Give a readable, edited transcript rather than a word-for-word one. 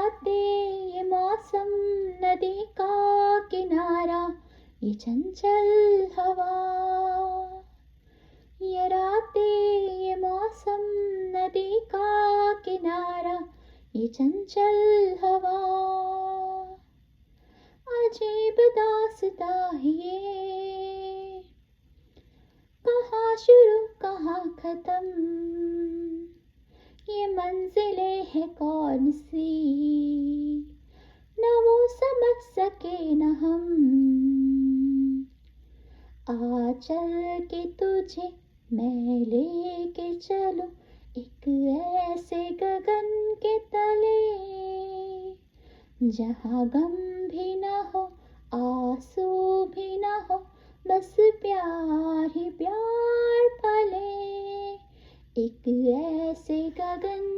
रातें ये मौसम नदी का किनारा, ये चंचल हवा। ये रातें ये मौसम नदी का किनारा, ये चंचल हवा। अजीब दास्तां ये, कहाँ शुरू कहाँ खत्म, ये मंजिलें है कौन सी, न वो समझ सके न हम। आ चल के तुझे मैं लेके चलूं एक ऐसे गगन के तले, जहाँ गम भी न हो आंसू भी न हो, बस प्यार ही प्यार पले। एक ऐसे गगन